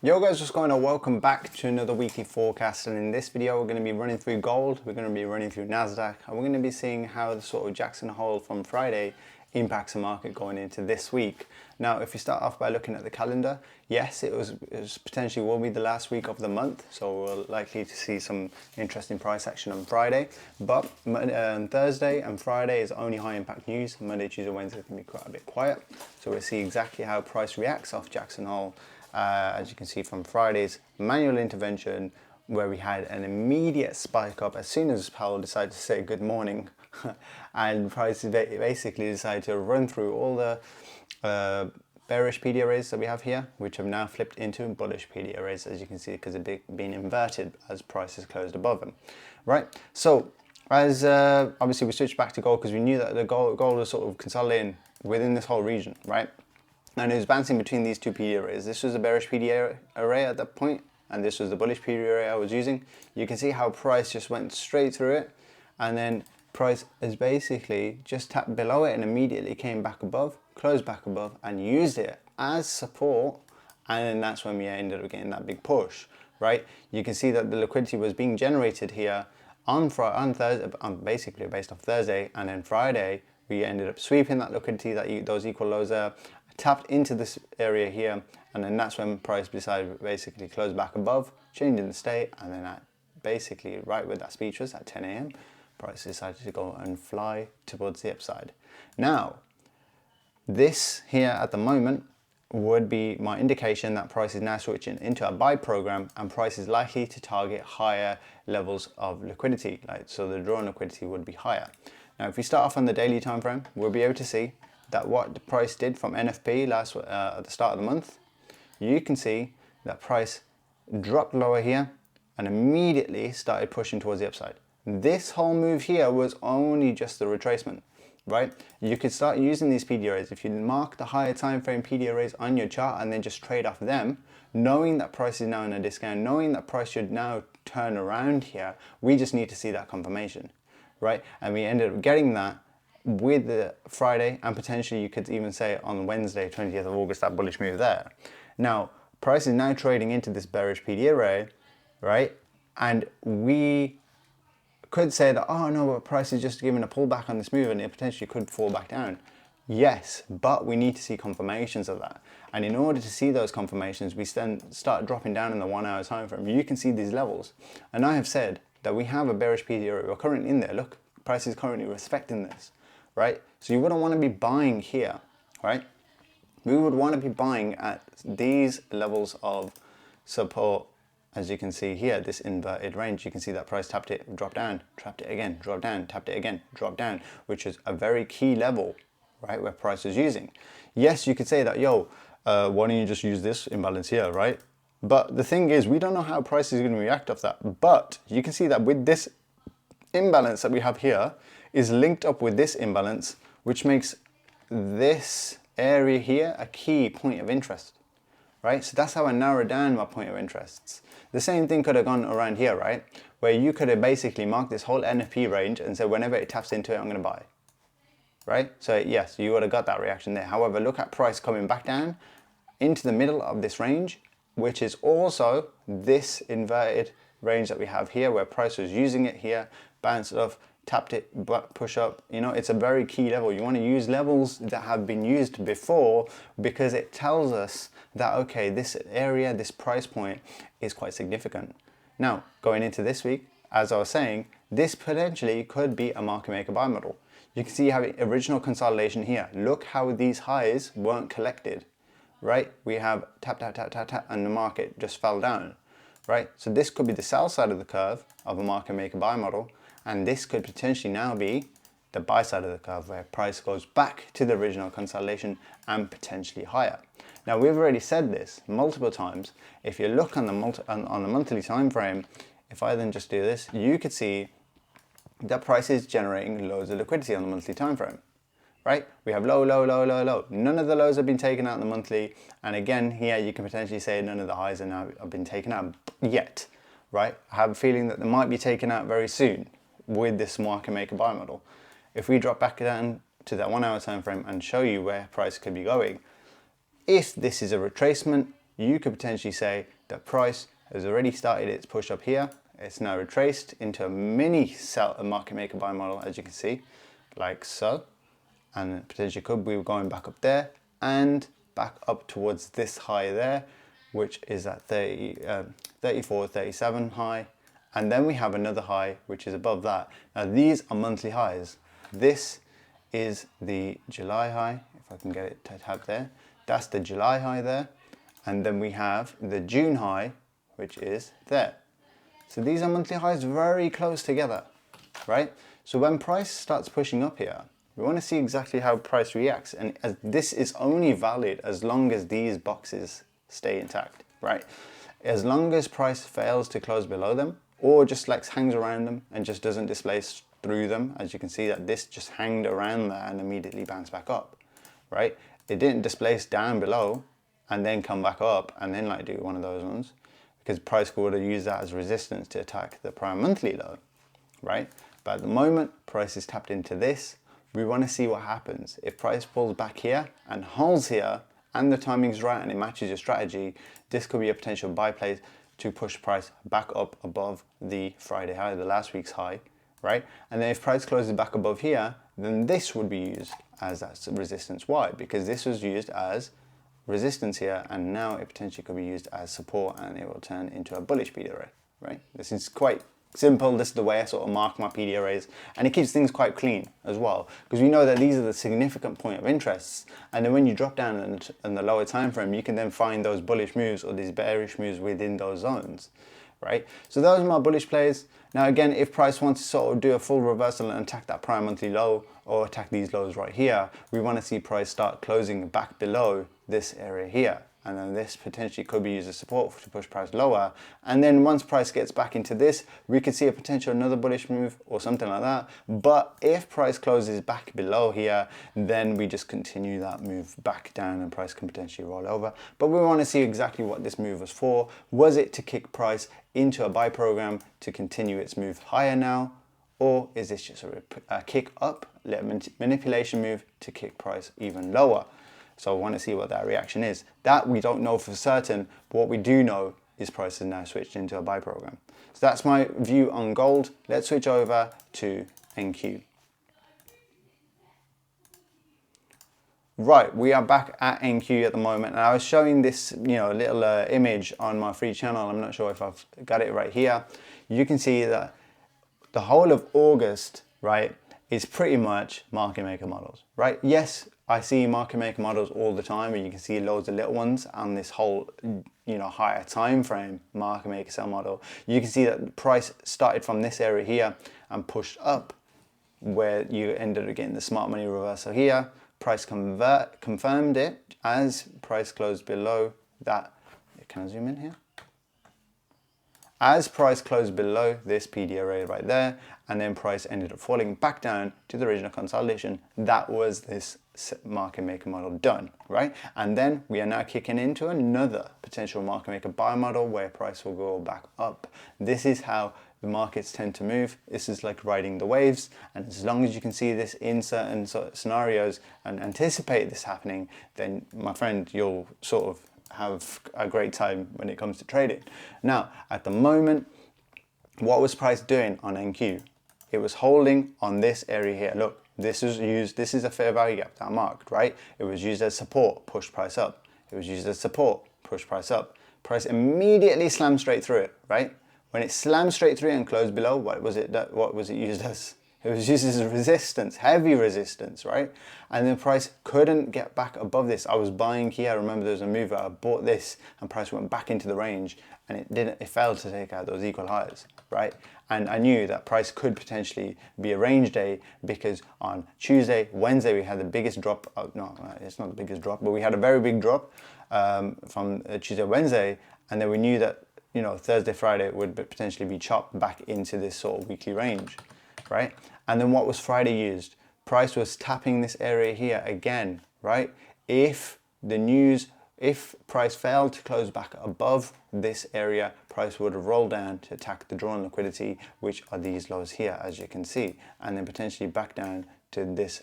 Yo guys, what's going on? Welcome back to another weekly forecast, and in this video we're going to be running through gold, we're going to be running through Nasdaq, and we're going to be seeing how the sort of Jackson Hole from Friday impacts the market going into this week. Now, if you start off by looking at the calendar, yes, it was potentially will be the last week of the month, so we're likely to see some interesting price action on Friday. But Thursday and Friday is only high impact news. Monday, Tuesday, Wednesday can be quite a bit quiet. So we'll see exactly how price reacts off Jackson Hole. As you can see from Friday's manual intervention, where we had an immediate spike up as soon as Powell decided to say good morning, and price basically decided to run through all the bearish PD arrays that we have here, which have now flipped into bullish PD arrays, as you can see, because they've been inverted as prices closed above them. Right, so as obviously we switched back to gold because we knew that the gold was sort of consolidating within this whole region, right? And it was bouncing between these two PD arrays. This was a bearish PD array at that point, and this was the bullish PD array I was using. You can see how price just went straight through it, and then price is basically just tapped below it and immediately came back above, closed back above, and used it as support, and then that's when we ended up getting that big push, right? You can see that the liquidity was being generated here on Thursday, basically based off Thursday, and then Friday we ended up sweeping that liquidity, those equal lows there, tapped into this area here, and then that's when price decided to basically close back above, changing the state, and then at basically right where that speech was at 10 a.m. price decided to go and fly towards the upside. Now, this here at the moment would be my indication that price is now switching into a buy program, and price is likely to target higher levels of liquidity, so the drawn liquidity would be higher. Now, if we start off on the daily time frame, we'll be able to see that what the price did from NFP at the start of the month. You can see that price dropped lower here and immediately started pushing towards the upside. This whole move here was only just the retracement, right? You could start using these PD arrays. If you mark the higher time frame PD arrays on your chart and then just trade off them, knowing that price is now in a discount, knowing that price should now turn around here, we just need to see that confirmation, right? And we ended up getting that with the Friday, and potentially you could even say on Wednesday, 20th of August, that bullish move there. Now, price is now trading into this bearish PD array, right? And we could say that, oh no, but price is just giving a pullback on this move and it potentially could fall back down. Yes, but we need to see confirmations of that. And in order to see those confirmations, we then start dropping down in the 1 hour time frame. You can see these levels. And I have said that we have a bearish PD array. We're currently in there. Look, price is currently respecting this, right? So you wouldn't want to be buying here, right? We would want to be buying at these levels of support. As you can see here, this inverted range, you can see that price tapped it, dropped down, tapped it again, dropped down, tapped it again, dropped down, which is a very key level, right, where price is using. Yes, you could say that, yo, why don't you just use this imbalance here, right? But the thing is, we don't know how price is going to react off that. But you can see that with this imbalance that we have here is linked up with this imbalance, which makes this area here a key point of interest, right? So that's how I narrow down my point of interests. The same thing could have gone around here, right? Where you could have basically marked this whole NFP range and said, whenever it taps into it, I'm going to buy, right? So yes, you would have got that reaction there. However, look at price coming back down into the middle of this range, which is also this inverted range that we have here, where price was using it here, bounced off, tapped it, push up. You know, it's a very key level. You want to use levels that have been used before, because it tells us that, okay, this area, this price point is quite significant. Now, going into this week, as I was saying, this potentially could be a market maker buy model. You can see how original consolidation here. Look how these highs weren't collected, right? We have tap, tap, tap, tap, tap, and the market just fell down, right? So this could be the sell side of the curve of a market maker buy model. And this could potentially now be the buy side of the curve, where price goes back to the original consolidation and potentially higher. Now, we've already said this multiple times. If you look on the monthly time frame, if I then just do this, you could see that price is generating loads of liquidity on the monthly time frame, right? We have low, low, low, low, low. None of the lows have been taken out in the monthly. And again, here you can potentially say none of the highs have been taken out yet, right? I have a feeling that they might be taken out very soon with this market maker buy model. If we drop back down to that 1 hour time frame and show you where price could be going, if this is a retracement you could potentially say that price has already started its push up here. It's now retraced into a mini sell, a market maker buy model, as you can see, like so. And potentially could be going back up there and back up towards this high there, which is at 34, 37 high. And then we have another high, which is above that. Now these are monthly highs. This is the July high, if I can get it to tab there. That's the July high there. And then we have the June high, which is there. So these are monthly highs very close together, right? So when price starts pushing up here, we want to see exactly how price reacts. And as this is only valid as long as these boxes stay intact, right? As long as price fails to close below them, or just like hangs around them and just doesn't displace through them, as you can see that this just hanged around there and immediately bounced back up, right? It didn't displace down below and then come back up and then like do one of those ones, because price would have used that as resistance to attack the prior monthly low, right? But at the moment, price is tapped into this. We want to see what happens. If price pulls back here and holds here and the timing's right and it matches your strategy, this could be a potential buy play to push price back up above the Friday high, the last week's high, right? And then if price closes back above here, then this would be used as that resistance. Why? Because this was used as resistance here, and now it potentially could be used as support, and it will turn into a bullish PD array, right? This is quite simple. This is the way I sort of mark my PD arrays, and it keeps things quite clean as well, because we know that these are the significant point of interests, and then when you drop down in the lower time frame, you can then find those bullish moves or these bearish moves within those zones, right? So those are my bullish plays. Now again, if price wants to sort of do a full reversal and attack that prior monthly low or attack these lows right here, we want to see price start closing back below this area here. And then this potentially could be used as support to push price lower. And then once price gets back into this, we could see a potential another bullish move or something like that. But if price closes back below here, then we just continue that move back down and price can potentially roll over. But we want to see exactly what this move was for. Was it to kick price into a buy program to continue its move higher now? Or is this just a kick up, manipulation move to kick price even lower? So I want to see what that reaction is. That we don't know for certain, but what we do know is price has now switched into a buy program. So that's my view on gold. Let's switch over to NQ. Right, we are back at NQ at the moment, and I was showing this, little image on my free channel. I'm not sure if I've got it right here. You can see that the whole of August, right, is pretty much market maker models, right? Yes, I see market maker models all the time, and you can see loads of little ones on this whole, higher time frame market maker sell model. You can see that the price started from this area here and pushed up, where you ended up getting the smart money reversal here. Price confirmed it as price closed below that. Can I zoom in here? As price closed below this PD array right there, and then price ended up falling back down to the original consolidation, that was this market maker model done, right? And then we are now kicking into another potential market maker buy model where price will go back up. This is how the markets tend to move. This is like riding the waves, and as long as you can see this in certain sort of scenarios and anticipate this happening, then my friend, you'll sort of have a great time when it comes to trading. Now, at the moment, what was price doing on NQ? It was holding on this area here. Look, this is a fair value gap that I marked, right? It was used as support, pushed price up. It was used as support, pushed price up. Price immediately slammed straight through it, right? When it slammed straight through and closed below, what was it used as? It was used as resistance, heavy resistance, right? And the price couldn't get back above this. I was buying here. I remember there was a move. I bought this and price went back into the range, and it failed to take out those equal highs, right? And I knew that price could potentially be a range day, because on Tuesday, Wednesday, we had the biggest drop. No, it's not the biggest drop, but we had a very big drop from Tuesday, Wednesday. And then we knew that, Thursday, Friday would potentially be chopped back into this sort of weekly range, right? And then what was Friday used? Price was tapping this area here again, right? If price failed to close back above this area, price would have rolled down to attack the drawn liquidity, which are these lows here, as you can see, and then potentially back down to this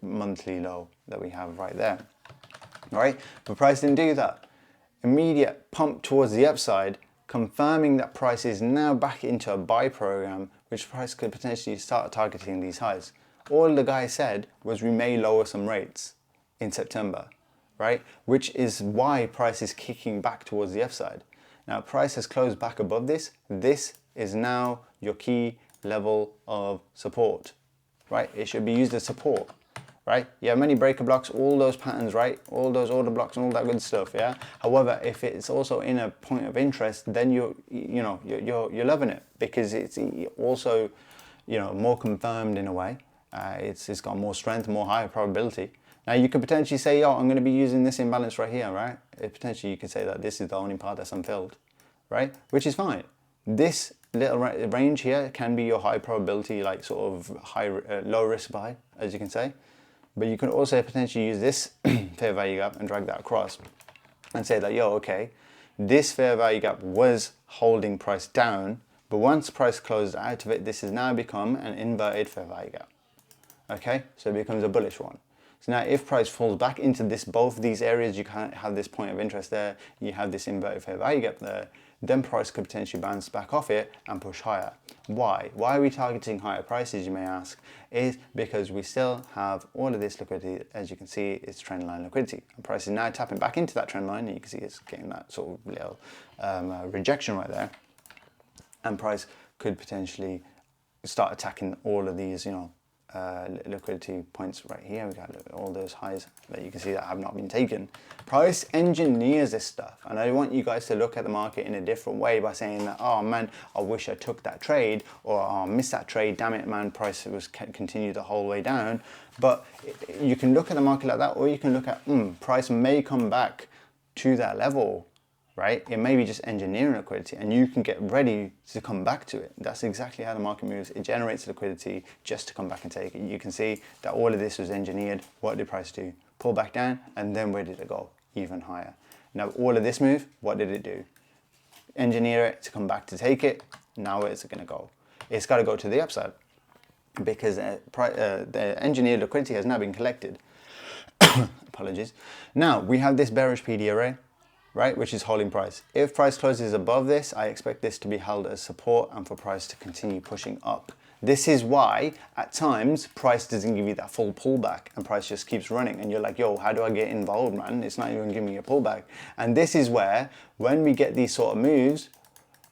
monthly low that we have right there, right? But price didn't do that. immediate pump towards the upside, confirming that price is now back into a buy program, which price could potentially start targeting these highs. All the guy said was we may lower some rates in September, right? Which is why price is kicking back towards the upside. Now price has closed back above this. This is now your key level of support, right? It should be used as support, right? You have many breaker blocks, all those patterns, right? All those order blocks and all that good stuff, yeah? However, if it's also in a point of interest, then you're loving it, because it's also, more confirmed in a way. It's got more strength, more higher probability. Now you could potentially say, yo, I'm going to be using this imbalance right here, right? Potentially you could say that this is the only part that's unfilled, right? Which is fine. This little range here can be your high probability, like sort of high, low risk buy, as you can say. But you can also potentially use this fair value gap and drag that across and say that, yo, okay, this fair value gap was holding price down, but once price closed out of it, this has now become an inverted fair value gap. Okay, so it becomes a bullish one. So now if price falls back into both of these areas, you can't have this point of interest there, you have this inverted fair value gap there, then price could potentially bounce back off it and push higher. Why? Why are we targeting higher prices, you may ask? Is because we still have all of this liquidity. As you can see, it's trend line liquidity. And price is now tapping back into that trend line, and you can see it's getting that sort of little rejection right there. And price could potentially start attacking all of these, liquidity points right here. We got all those highs that you can see that have not been taken. Price engineers this stuff, and I want you guys to look at the market in a different way by saying that, oh man, I wish I took that trade, or oh, I missed that trade, damn it man, price was continued the whole way down. But you can look at the market like that, or you can look at price may come back to that level, right? It may be just engineering liquidity, and you can get ready to come back to it. That's exactly how the market moves. It generates liquidity just to come back and take it. You can see that all of this was engineered. What did price do? Pull back down, and then where did it go? Even higher. Now all of this move, what did it do? Engineer it to come back to take it. Now where's it gonna go? It's gotta go to the upside, because the engineered liquidity has now been collected. Apologies. Now we have this bearish PD array, right, which is holding price. If price closes above this, I expect this to be held as support and for price to continue pushing up. This is why at times price doesn't give you that full pullback and price just keeps running, and you're like, yo, how do I get involved, man? It's not even giving me a pullback. And this is where, when we get these sort of moves,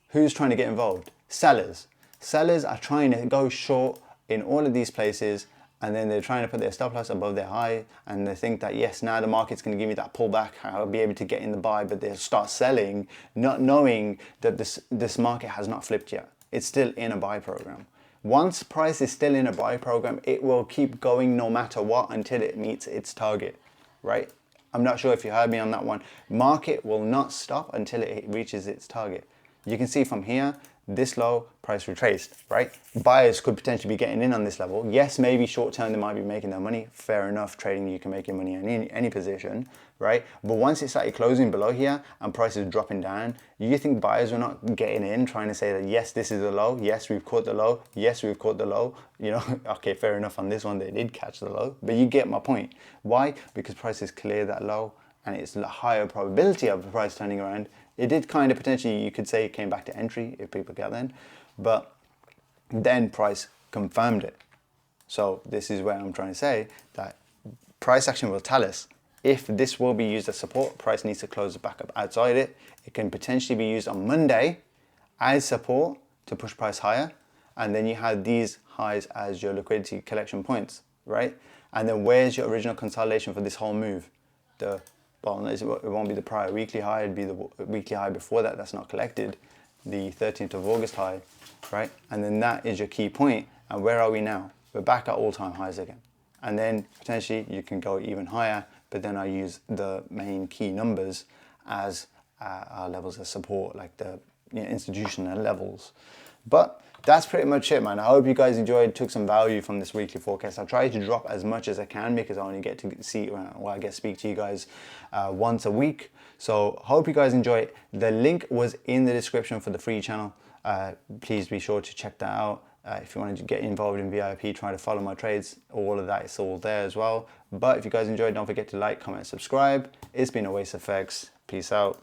who's trying to get involved? Sellers. Sellers are trying to go short in all of these places, and then they're trying to put their stop loss above their high, and they think that, yes, now the market's going to give me that pullback, I'll be able to get in the buy, but they'll start selling, not knowing that this market has not flipped yet. It's still in a buy program. Once price is still in a buy program, it will keep going no matter what until it meets its target, right? I'm not sure if you heard me on that one. Market will not stop until it reaches its target. You can see from here, this low, price retraced, right? Buyers could potentially be getting in on this level. Yes, maybe short term they might be making their money. Fair enough, trading, you can make your money in any position, right? But once it started closing below here and price is dropping down, you think buyers are not getting in, trying to say that, yes, this is the low. Yes, we've caught the low. Yes, we've caught the low. Okay, fair enough, on this one, they did catch the low, but you get my point. Why? Because price is clear that low, and it's a higher probability of the price turning around. It did kind of potentially, you could say, it came back to entry if people got in, but then price confirmed it. So this is where I'm trying to say that price action will tell us if this will be used as support. Price needs to close back up outside it. It can potentially be used on Monday as support to push price higher, and then you have these highs as your liquidity collection points, right? And then where's your original consolidation for this whole move? Well, it won't be the prior weekly high, it'd be the weekly high before that that's not collected, the 13th of August high, right? And then that is your key point. And where are we now? We're back at all-time highs again. And then potentially you can go even higher, but then I use the main key numbers as our levels of support, like the institutional levels. But that's pretty much it, man. I hope you guys enjoyed, took some value from this weekly forecast. I try to drop as much as I can because I only get to see, I get to speak to you guys once a week. So hope you guys enjoy it. The link was in the description for the free channel. Please be sure to check that out. If you wanted to get involved in VIP, try to follow my trades, all of that is all there as well. But if you guys enjoyed, don't forget to like, comment, subscribe. It's been Oasis FX. Peace out.